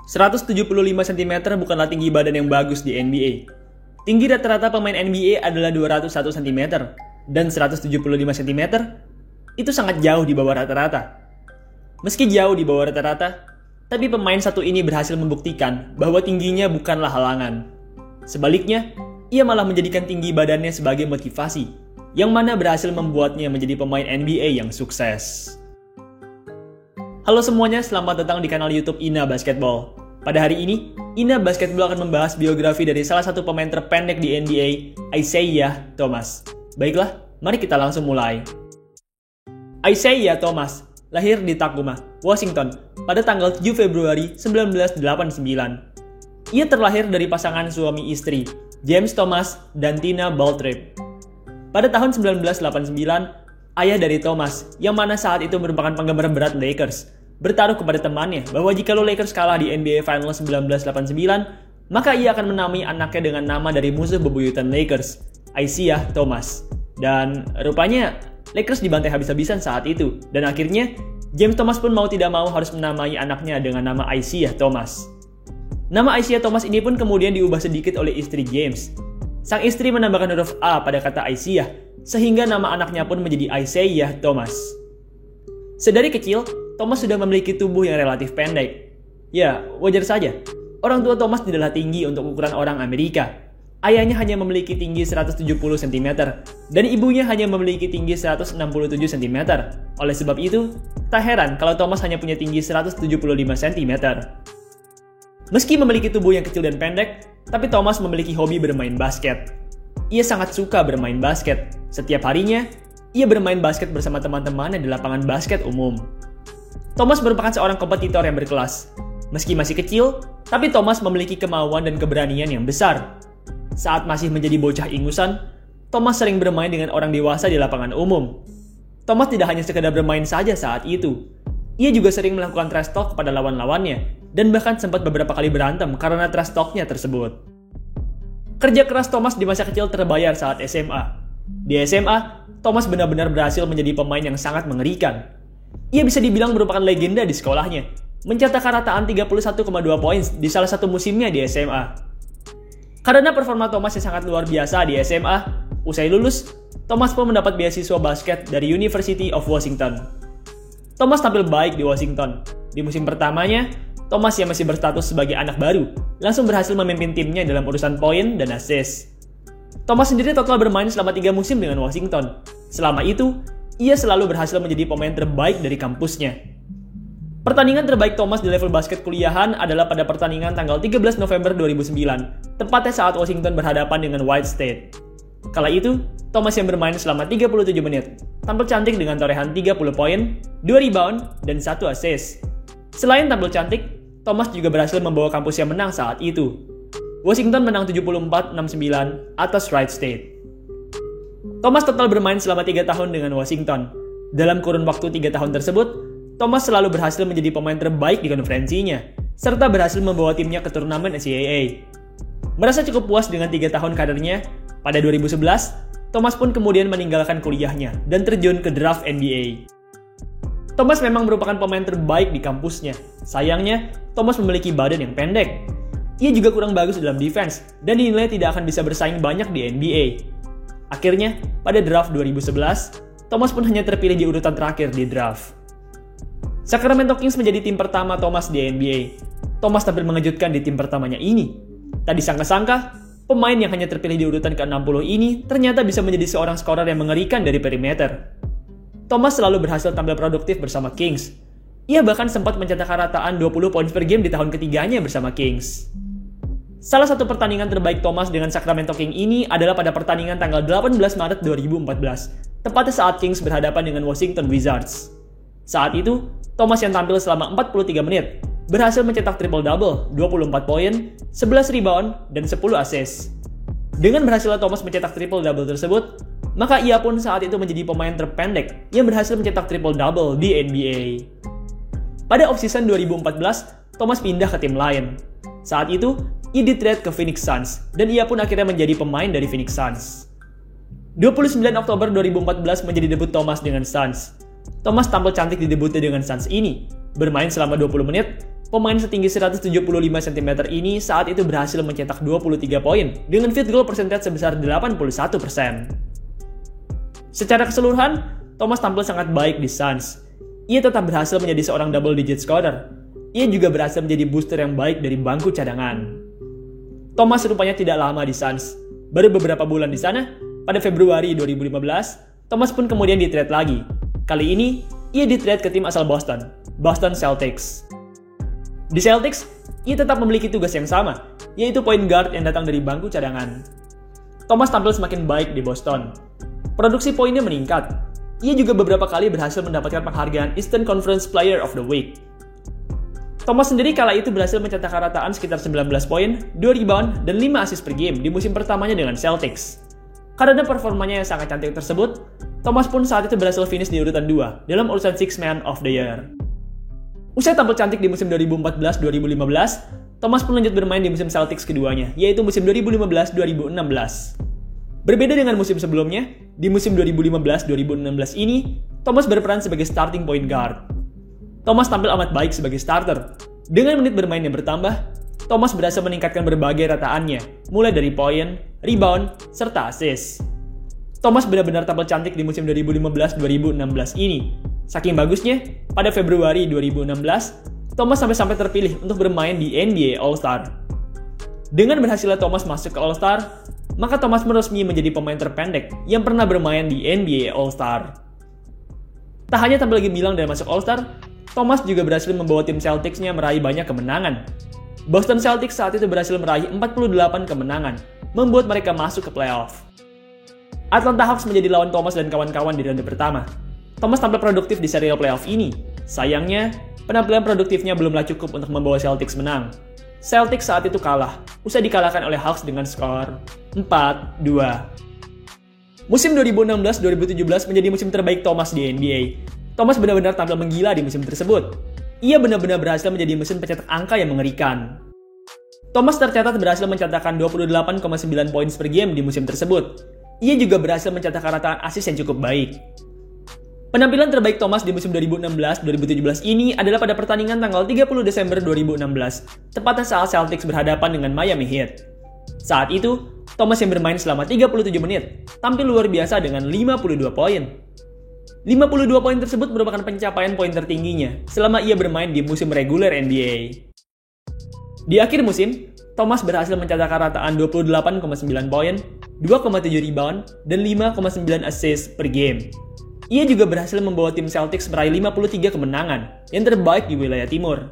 175 cm bukanlah tinggi badan yang bagus di NBA. Tinggi rata-rata pemain NBA adalah 201 cm, dan 175 cm itu sangat jauh di bawah rata-rata. Meski jauh di bawah rata-rata, tapi pemain satu ini berhasil membuktikan bahwa tingginya bukanlah halangan. Sebaliknya, ia malah menjadikan tinggi badannya sebagai motivasi, yang mana berhasil membuatnya menjadi pemain NBA yang sukses. Halo semuanya, selamat datang di kanal YouTube Ina Basketball. Pada hari ini, Ina Basketball akan membahas biografi dari salah satu pemain terpendek di NBA, Isiah Thomas. Baiklah, mari kita langsung mulai. Isiah Thomas lahir di Tacoma, Washington, pada tanggal 7 Februari 1989. Ia terlahir dari pasangan suami istri, James Thomas dan Tina Baltrip. Pada tahun 1989, ayah dari Thomas, yang mana saat itu merupakan penggemar berat Lakers, bertaruh kepada temannya bahwa jika Lakers kalah di NBA Finals 1989, maka ia akan menamai anaknya dengan nama dari musuh bebuyutan Lakers, Isiah Thomas. Dan rupanya Lakers dibantai habis-habisan saat itu, dan akhirnya James Thomas pun mau tidak mau harus menamai anaknya dengan nama Isiah Thomas. Nama Isiah Thomas ini pun kemudian diubah sedikit oleh istri James. Sang istri menambahkan huruf A pada kata Isiah, sehingga nama anaknya pun menjadi Isiah Thomas. Sedari kecil, Thomas sudah memiliki tubuh yang relatif pendek. Ya, wajar saja. Orang tua Thomas tidaklah tinggi untuk ukuran orang Amerika. Ayahnya hanya memiliki tinggi 170 cm, dan ibunya hanya memiliki tinggi 167 cm. Oleh sebab itu, tak heran kalau Thomas hanya punya tinggi 175 cm. Meski memiliki tubuh yang kecil dan pendek, tapi Thomas memiliki hobi bermain basket. Ia sangat suka bermain basket. Setiap harinya, ia bermain basket bersama teman-temannya di lapangan basket umum. Thomas merupakan seorang kompetitor yang berkelas. Meski masih kecil, tapi Thomas memiliki kemauan dan keberanian yang besar. Saat masih menjadi bocah ingusan, Thomas sering bermain dengan orang dewasa di lapangan umum. Thomas tidak hanya sekedar bermain saja saat itu. Ia juga sering melakukan trash talk kepada lawan-lawannya, dan bahkan sempat beberapa kali berantem karena trash talk-nya tersebut. Kerja keras Thomas di masa kecil terbayar saat SMA. Di SMA, Thomas benar-benar berhasil menjadi pemain yang sangat mengerikan. Ia bisa dibilang merupakan legenda di sekolahnya, mencetak rataan 31,2 poin di salah satu musimnya di SMA. Karena performa Thomas yang sangat luar biasa di SMA, usai lulus, Thomas pun mendapat beasiswa basket dari University of Washington. Thomas tampil baik di Washington. Di musim pertamanya, Thomas yang masih berstatus sebagai anak baru, langsung berhasil memimpin timnya dalam urusan poin dan assist. Thomas sendiri total bermain selama 3 musim dengan Washington. Selama itu, ia selalu berhasil menjadi pemain terbaik dari kampusnya. Pertandingan terbaik Thomas di level basket kuliahan adalah pada pertandingan tanggal 13 November 2009, tepatnya saat Washington berhadapan dengan White State. Kala itu, Thomas yang bermain selama 37 menit, tampil cantik dengan torehan 30 poin, 2 rebound, dan 1 assist. Selain tampil cantik, Thomas juga berhasil membawa kampusnya menang saat itu. Washington menang 74-69 atas Wright State. Thomas total bermain selama 3 tahun dengan Washington. Dalam kurun waktu 3 tahun tersebut, Thomas selalu berhasil menjadi pemain terbaik di konferensinya, serta berhasil membawa timnya ke turnamen NCAA. Merasa cukup puas dengan 3 tahun karirnya, pada 2011, Thomas pun kemudian meninggalkan kuliahnya dan terjun ke draft NBA. Thomas memang merupakan pemain terbaik di kampusnya. Sayangnya, Thomas memiliki badan yang pendek. Ia juga kurang bagus dalam defense dan dinilai tidak akan bisa bersaing banyak di NBA. Akhirnya, pada draft 2011, Thomas pun hanya terpilih di urutan terakhir di draft. Sacramento Kings menjadi tim pertama Thomas di NBA. Thomas tampil mengejutkan di tim pertamanya ini. Tak disangka-sangka, pemain yang hanya terpilih di urutan ke-60 ini ternyata bisa menjadi seorang skorer yang mengerikan dari perimeter. Thomas selalu berhasil tampil produktif bersama Kings. Ia bahkan sempat mencetak rataan 20 poin per game di tahun ketiganya bersama Kings. Salah satu pertandingan terbaik Thomas dengan Sacramento Kings ini adalah pada pertandingan tanggal 18 Maret 2014, tepatnya saat Kings berhadapan dengan Washington Wizards. Saat itu, Thomas yang tampil selama 43 menit, berhasil mencetak triple-double, 24 poin, 11 rebound, dan 10 assist. Dengan berhasilnya Thomas mencetak triple-double tersebut, maka ia pun saat itu menjadi pemain terpendek yang berhasil mencetak triple-double di NBA. Pada offseason 2014, Thomas pindah ke tim lain. Saat itu, ia di-trade ke Phoenix Suns, dan ia pun akhirnya menjadi pemain dari Phoenix Suns. 29 Oktober 2014 menjadi debut Thomas dengan Suns. Thomas tampil cantik di debutnya dengan Suns ini, bermain selama 20 menit, Pemain setinggi 175 cm ini saat itu berhasil mencetak 23 poin dengan field goal percentage sebesar 81%. Secara keseluruhan, Thomas tampil sangat baik di Suns. Ia tetap berhasil menjadi seorang double digit scorer. Ia juga berhasil menjadi booster yang baik dari bangku cadangan. Thomas rupanya tidak lama di Suns. Baru beberapa bulan di sana, pada Februari 2015, Thomas pun kemudian di-trade lagi. Kali ini, ia di-trade ke tim asal Boston Celtics. Di Celtics, ia tetap memiliki tugas yang sama, yaitu point guard yang datang dari bangku cadangan. Thomas tampil semakin baik di Boston. Produksi poinnya meningkat. Ia juga beberapa kali berhasil mendapatkan penghargaan Eastern Conference Player of the Week. Thomas sendiri kala itu berhasil mencetak rataan sekitar 19 poin, 2 rebound, dan 5 assist per game di musim pertamanya dengan Celtics. Karena performanya yang sangat cantik tersebut, Thomas pun saat itu berhasil finish di urutan 2 dalam urusan Six Man of the Year. Usai tampil cantik di musim 2014-2015, Thomas pun lanjut bermain di musim Celtics keduanya, yaitu musim 2015-2016. Berbeda dengan musim sebelumnya, di musim 2015-2016 ini, Thomas berperan sebagai starting point guard. Thomas tampil amat baik sebagai starter. Dengan menit bermain yang bertambah, Thomas berhasil meningkatkan berbagai rataannya, mulai dari poin, rebound, serta assist. Thomas benar-benar tampil cantik di musim 2015-2016 ini. Saking bagusnya, pada Februari 2016, Thomas sampai terpilih untuk bermain di NBA All-Star. Dengan berhasilnya Thomas masuk ke All-Star, maka Thomas resmi menjadi pemain terpendek yang pernah bermain di NBA All-Star. Tak hanya tampil gemilang dan masuk All-Star, Thomas juga berhasil membawa tim Celtics-nya meraih banyak kemenangan. Boston Celtics saat itu berhasil meraih 48 kemenangan, membuat mereka masuk ke playoff. Atlanta Hawks menjadi lawan Thomas dan kawan-kawan di ronde pertama. Thomas tampil produktif di serial playoff ini. Sayangnya, penampilan produktifnya belumlah cukup untuk membawa Celtics menang. Celtics saat itu kalah, usai dikalahkan oleh Hawks dengan skor 4-2. Musim 2016-2017 menjadi musim terbaik Thomas di NBA. Thomas benar-benar tampil menggila di musim tersebut. Ia benar-benar berhasil menjadi mesin pencetak angka yang mengerikan. Thomas tercatat berhasil mencetakkan 28,9 poin per game di musim tersebut. Ia juga berhasil mencetak rataan assist yang cukup baik. Penampilan terbaik Thomas di musim 2016-2017 ini adalah pada pertandingan tanggal 30 Desember 2016, tepatnya saat Celtics berhadapan dengan Miami Heat. Saat itu, Thomas yang bermain selama 37 menit, tampil luar biasa dengan 52 poin. 52 poin tersebut merupakan pencapaian poin tertingginya selama ia bermain di musim reguler NBA. Di akhir musim, Thomas berhasil mencetakkan rataan 28,9 poin, 2,7 rebound, dan 5,9 assist per game. Ia juga berhasil membawa tim Celtics meraih 53 kemenangan, yang terbaik di wilayah timur.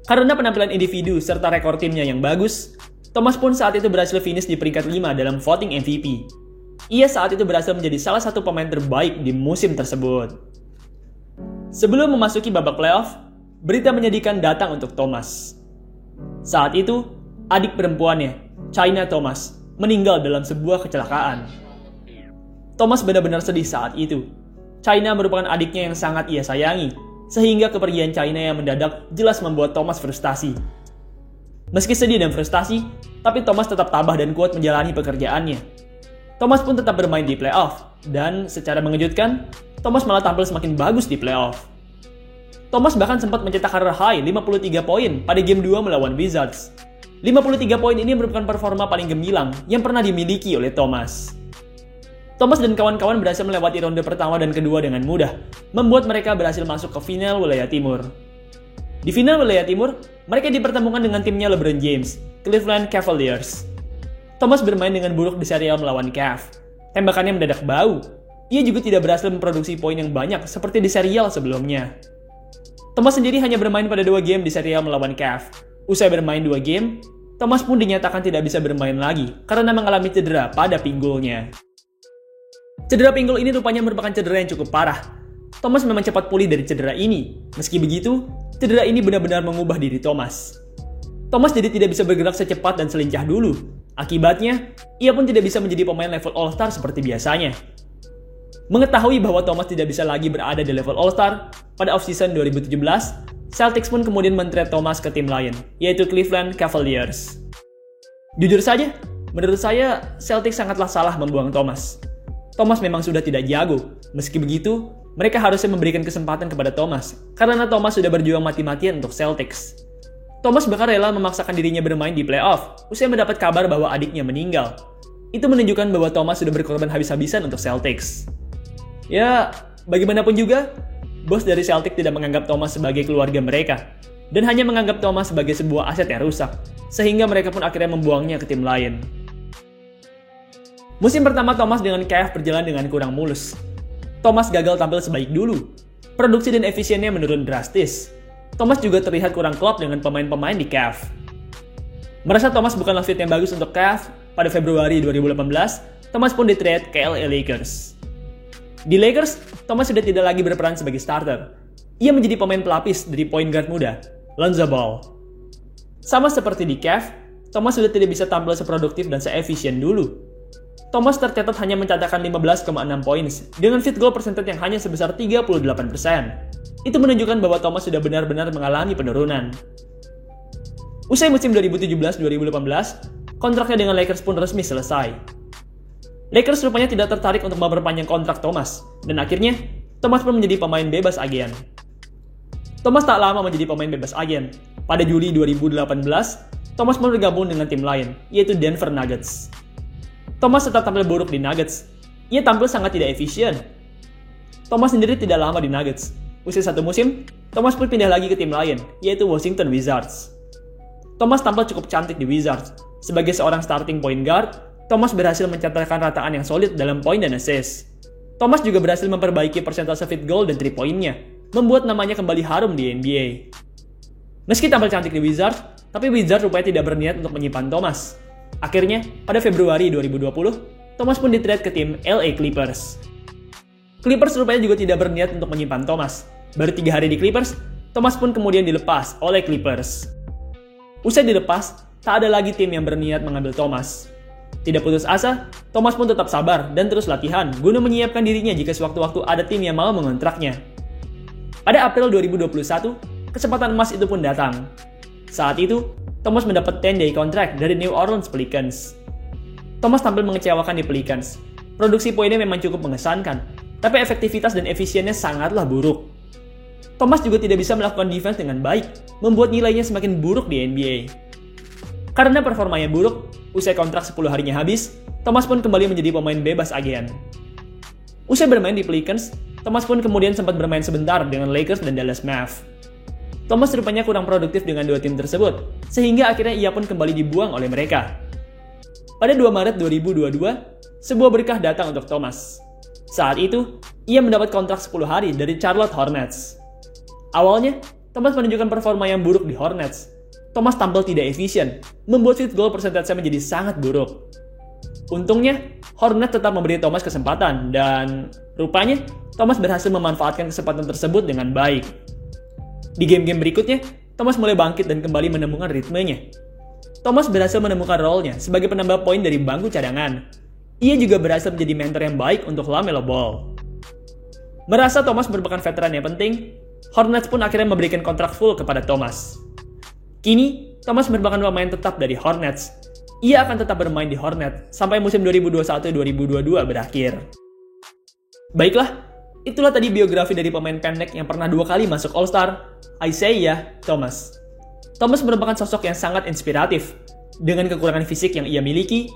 Karena penampilan individu serta rekor timnya yang bagus, Thomas pun saat itu berhasil finish di peringkat 5 dalam voting MVP. Ia saat itu berhasil menjadi salah satu pemain terbaik di musim tersebut. Sebelum memasuki babak playoff, berita menyedihkan datang untuk Thomas. Saat itu, adik perempuannya, China Thomas, meninggal dalam sebuah kecelakaan. Thomas benar-benar sedih saat itu. China merupakan adiknya yang sangat ia sayangi, sehingga kepergian China yang mendadak jelas membuat Thomas frustasi. Meski sedih dan frustasi, tapi Thomas tetap tabah dan kuat menjalani pekerjaannya. Thomas pun tetap bermain di playoff, dan secara mengejutkan, Thomas malah tampil semakin bagus di playoff. Thomas bahkan sempat mencetak career high 53 poin pada game 2 melawan Wizards. 53 poin ini merupakan performa paling gemilang yang pernah dimiliki oleh Thomas. Thomas dan kawan-kawan berhasil melewati ronde pertama dan kedua dengan mudah, membuat mereka berhasil masuk ke final wilayah timur. Di final wilayah timur, mereka dipertemukan dengan timnya LeBron James, Cleveland Cavaliers. Thomas bermain dengan buruk di serial melawan Cavs. Tembakannya mendadak bau. Ia juga tidak berhasil memproduksi poin yang banyak seperti di serial sebelumnya. Thomas sendiri hanya bermain pada 2 game di serial melawan Cavs. Usai bermain 2 game, Thomas pun dinyatakan tidak bisa bermain lagi karena mengalami cedera pada pinggulnya. Cedera pinggul ini rupanya merupakan cedera yang cukup parah. Thomas memang cepat pulih dari cedera ini. Meski begitu, cedera ini benar-benar mengubah diri Thomas. Thomas jadi tidak bisa bergerak secepat dan selincah dulu. Akibatnya, ia pun tidak bisa menjadi pemain level All-Star seperti biasanya. Mengetahui bahwa Thomas tidak bisa lagi berada di level All-Star, pada off-season 2017, Celtics pun kemudian men-trade Thomas ke tim lain, yaitu Cleveland Cavaliers. Jujur saja, menurut saya, Celtics sangatlah salah membuang Thomas. Thomas memang sudah tidak jago. Meski begitu, mereka harusnya memberikan kesempatan kepada Thomas, karena Thomas sudah berjuang mati-matian untuk Celtics. Thomas bahkan rela memaksakan dirinya bermain di playoff usai mendapat kabar bahwa adiknya meninggal. Itu menunjukkan bahwa Thomas sudah berkorban habis-habisan untuk Celtics. Ya, bagaimanapun juga, bos dari Celtics tidak menganggap Thomas sebagai keluarga mereka, dan hanya menganggap Thomas sebagai sebuah aset yang rusak, sehingga mereka pun akhirnya membuangnya ke tim lain. Musim pertama Thomas dengan Cavs berjalan dengan kurang mulus. Thomas gagal tampil sebaik dulu. Produksi dan efisiennya menurun drastis. Thomas juga terlihat kurang klop dengan pemain-pemain di Cavs. Merasa Thomas bukanlah fit yang bagus untuk Cavs, pada Februari 2018, Thomas pun di-trade ke LA Lakers. Di Lakers, Thomas sudah tidak lagi berperan sebagai starter. Ia menjadi pemain pelapis dari point guard muda, Lonzo Ball. Sama seperti di Cavs, Thomas sudah tidak bisa tampil seproduktif dan seefisien dulu. Thomas tercatat hanya mencatatkan 15,6 poin dengan field goal percentage yang hanya sebesar 38%. Itu menunjukkan bahwa Thomas sudah benar-benar mengalami penurunan. Usai musim 2017-2018, kontraknya dengan Lakers pun resmi selesai. Lakers rupanya tidak tertarik untuk memperpanjang kontrak Thomas, dan akhirnya Thomas pun menjadi pemain bebas agen. Thomas tak lama menjadi pemain bebas agen. Pada Juli 2018, Thomas pun bergabung dengan tim lain, yaitu Denver Nuggets. Thomas tetap tampil buruk di Nuggets. Ia tampil sangat tidak efisien. Thomas sendiri tidak lama di Nuggets. Usai satu musim, Thomas pun pindah lagi ke tim lain, yaitu Washington Wizards. Thomas tampil cukup cantik di Wizards. Sebagai seorang starting point guard, Thomas berhasil mencatatkan rataan yang solid dalam poin dan assist. Thomas juga berhasil memperbaiki persentase field goal dan 3-poinnya, membuat namanya kembali harum di NBA. Meski tampil cantik di Wizards, tapi Wizards rupanya tidak berniat untuk menyimpan Thomas. Akhirnya, pada Februari 2020, Thomas pun di-trade ke tim LA Clippers. Clippers rupanya juga tidak berniat untuk menyimpan Thomas. Baru 3 hari di Clippers, Thomas pun kemudian dilepas oleh Clippers. Usai dilepas, tak ada lagi tim yang berniat mengambil Thomas. Tidak putus asa, Thomas pun tetap sabar dan terus latihan guna menyiapkan dirinya jika sewaktu-waktu ada tim yang mau mengontraknya. Pada April 2021, kesempatan emas itu pun datang. Saat itu, Thomas mendapat 10-day kontrak dari New Orleans Pelicans. Thomas tampil mengecewakan di Pelicans. Produksi poinnya memang cukup mengesankan, tapi efektivitas dan efisiennya sangatlah buruk. Thomas juga tidak bisa melakukan defense dengan baik, membuat nilainya semakin buruk di NBA. Karena performanya buruk, usai kontrak 10 harinya habis, Thomas pun kembali menjadi pemain bebas agen. Usai bermain di Pelicans, Thomas pun kemudian sempat bermain sebentar dengan Lakers dan Dallas Mavericks. Thomas rupanya kurang produktif dengan dua tim tersebut, sehingga akhirnya ia pun kembali dibuang oleh mereka. Pada 2 Maret 2022, sebuah berkah datang untuk Thomas. Saat itu, ia mendapat kontrak 10 hari dari Charlotte Hornets. Awalnya, Thomas menunjukkan performa yang buruk di Hornets. Thomas tampil tidak efisien, membuat field goal percentage menjadi sangat buruk. Untungnya, Hornets tetap memberi Thomas kesempatan, dan rupanya Thomas berhasil memanfaatkan kesempatan tersebut dengan baik. Di game-game berikutnya, Thomas mulai bangkit dan kembali menemukan ritmenya. Thomas berhasil menemukan role-nya sebagai penambah poin dari bangku cadangan. Ia juga berhasil menjadi mentor yang baik untuk LaMelo Ball. Merasa Thomas merupakan veteran yang penting, Hornets pun akhirnya memberikan kontrak full kepada Thomas. Kini, Thomas merupakan pemain tetap dari Hornets. Ia akan tetap bermain di Hornets sampai musim 2021-2022 berakhir. Baiklah, itulah tadi biografi dari pemain pendek yang pernah 2 kali masuk All-Star, Isaiah Thomas. Thomas merupakan sosok yang sangat inspiratif. Dengan kekurangan fisik yang ia miliki,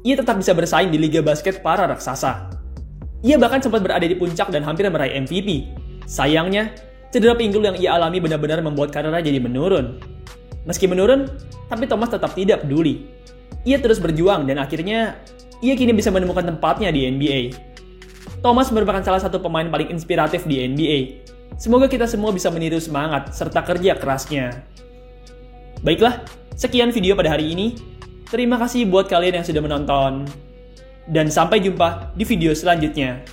ia tetap bisa bersaing di liga basket para raksasa. Ia bahkan sempat berada di puncak dan hampir meraih MVP. Sayangnya, cedera pinggul yang ia alami benar-benar membuat karirnya jadi menurun. Meski menurun, tapi Thomas tetap tidak peduli. Ia terus berjuang dan akhirnya, ia kini bisa menemukan tempatnya di NBA. Thomas merupakan salah satu pemain paling inspiratif di NBA. Semoga kita semua bisa meniru semangat serta kerja kerasnya. Baiklah, sekian video pada hari ini. Terima kasih buat kalian yang sudah menonton. Dan sampai jumpa di video selanjutnya.